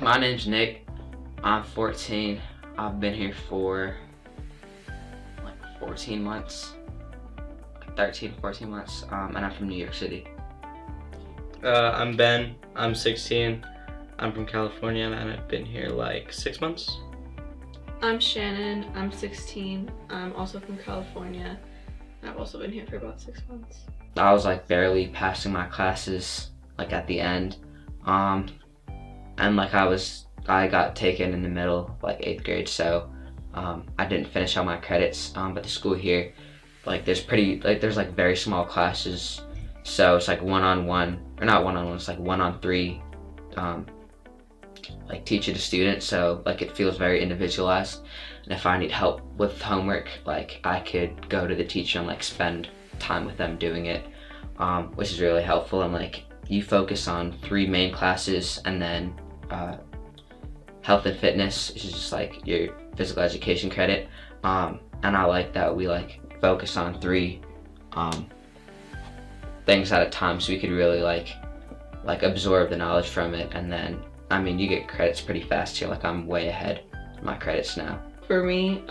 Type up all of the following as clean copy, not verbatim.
My name's Nick. I'm 14. I've been here for like 14 months, like 13, 14 months, and I'm from New York City. I'm Ben. I'm 16. I'm from California and I've been here like 6 months. I'm Shannon. I'm 16. I'm also from California. I've also been here for about 6 months. I was like barely passing my classes like at the end, and like I got taken in the middle of like 8th grade, so I didn't finish all my credits. But the school here, like there's very small classes, so it's like one-on-one, or not one-on-one, it's like 1-on-3, like teacher to student, so like it feels very individualized. And if I need help with homework, like I could go to the teacher and like spend time with them doing it, which is really helpful. And like you focus on 3 main classes, and then health and fitness, which is just like your physical education credit, and I like that we like focus on 3 things at a time, so we could really like absorb the knowledge from it. And then I mean, you get credits pretty fast here. Like I'm way ahead in my credits now. For me,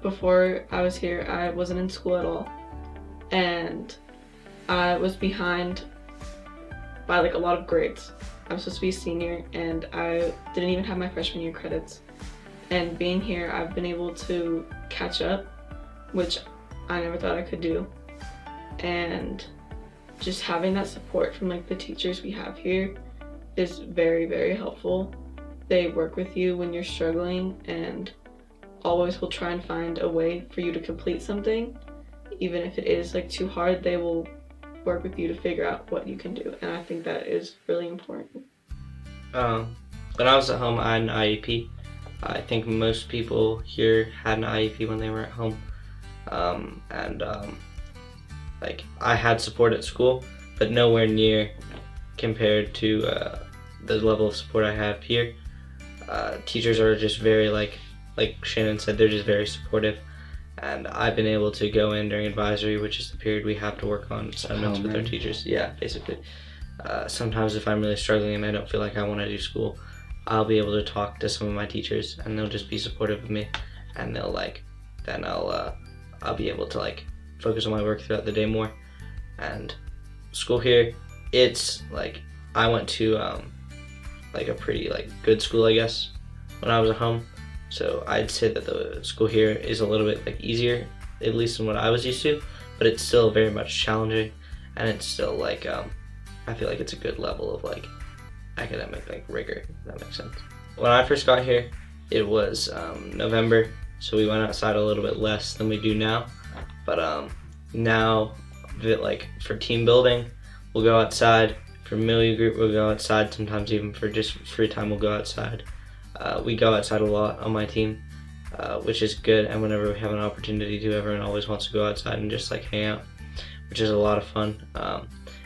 before I was here, I wasn't in school at all, and I was behind by like a lot of grades. I was supposed to be a senior, and I didn't even have my freshman year credits. And being here, I've been able to catch up, which I never thought I could do. And just having that support from like the teachers we have here is very, very helpful. They work with you when you're struggling and always will try and find a way for you to complete something. Even if it is like too hard, they will work with you to figure out what you can do. And I think that is really important. When I was at home, I had an IEP. I think most people here had an IEP when they were at home. Like I had support at school, but nowhere near compared to the level of support I have here. Teachers are just very like Shannon said, they're just very supportive, and I've been able to go in during advisory, which is the period we have to work on assignments with our teachers. Yeah, basically. Sometimes if I'm really struggling and I don't feel like I want to do school, I'll be able to talk to some of my teachers, and they'll just be supportive of me, and they'll I'll be able to like focus on my work throughout the day more. And school here, it's like I went to like a pretty like good school, I guess, when I was at home. So I'd say that the school here is a little bit like easier, at least than what I was used to, but it's still very much challenging, and it's still like I feel like it's a good level of like academic like rigor, if that makes sense. When I first got here, it was November, so we went outside a little bit less than we do now. But now that like for team building, we'll go outside. For milieu group, we'll go outside. Sometimes even for just free time, we'll go outside. We go outside a lot on my team, which is good. And whenever we have an opportunity to, everyone always wants to go outside and just like hang out, which is a lot of fun.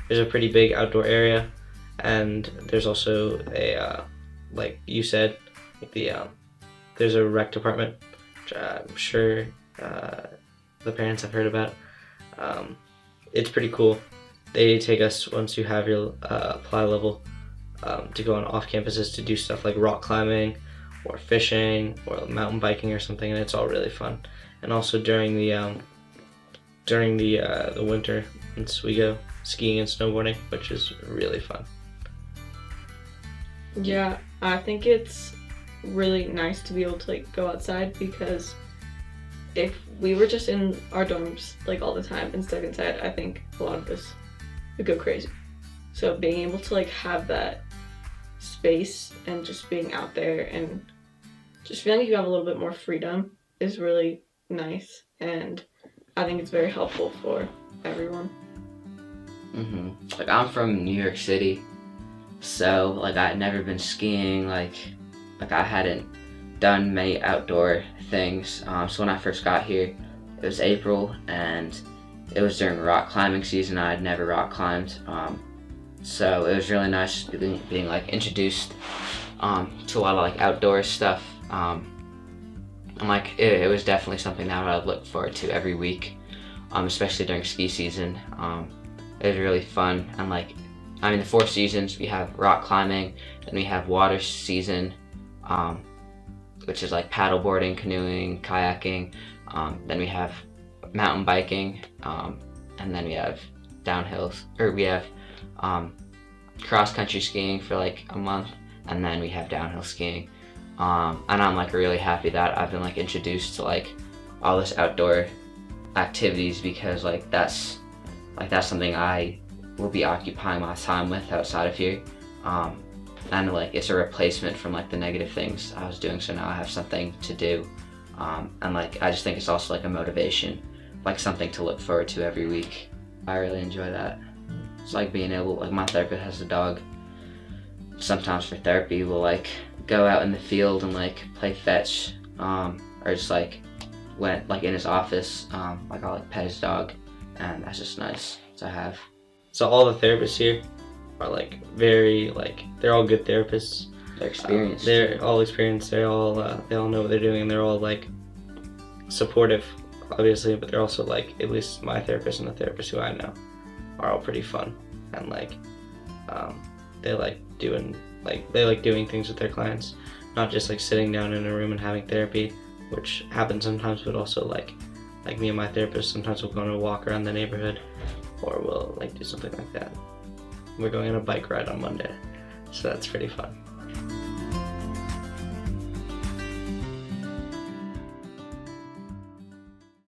There's a pretty big outdoor area, and there's also a like you said, there's a rec department, which I'm sure the parents have heard about. It's pretty cool. They take us, once you have your apply level, to go on off campuses to do stuff like rock climbing or fishing or mountain biking or something, and it's all really fun. And also during the winter, once we go skiing and snowboarding, which is really fun. Yeah, I think it's really nice to be able to like go outside, because if we were just in our dorms like all the time and stuck inside, I think a lot of us would go crazy. So being able to like have that space and just being out there and just feeling like you have a little bit more freedom is really nice, and I think it's very helpful for everyone. Like I'm from New York City, so like I had never been skiing, like I hadn't done many outdoor things. So when I first got here, it was April, and it was during rock climbing season. I had never rock climbed, so it was really nice being like introduced to a lot of like outdoor stuff. And like it was definitely something that I would look forward to every week, especially during ski season. It was really fun, and like I mean the 4 seasons. We have rock climbing, then we have water season, which is like paddle boarding, canoeing, kayaking. Then we have mountain biking, and then we have cross country skiing for like a month, and then we have downhill skiing. And I'm like really happy that I've been like introduced to like all this outdoor activities, because like that's something I will be occupying my time with outside of here. And like it's a replacement from like the negative things I was doing, so now I have something to do. And like I just think it's also like a motivation, like something to look forward to every week. I really enjoy that. It's like being able, like my therapist has a dog. Sometimes for therapy we'll like go out in the field and like play fetch, or just like went like in his office, like I'll like pet his dog, and that's just nice to have. So all the therapists here are like very like, they're all good therapists. They're experienced. They're all experienced. They all know what they're doing, and they're all like supportive, obviously. But they're also like, at least my therapist and the therapists who I know are all pretty fun, and like they like doing things with their clients, not just like sitting down in a room and having therapy, which happens sometimes, but also like me and my therapist sometimes we'll go on a walk around the neighborhood, or we'll like do something like that. We're going on a bike ride on Monday, so that's pretty fun.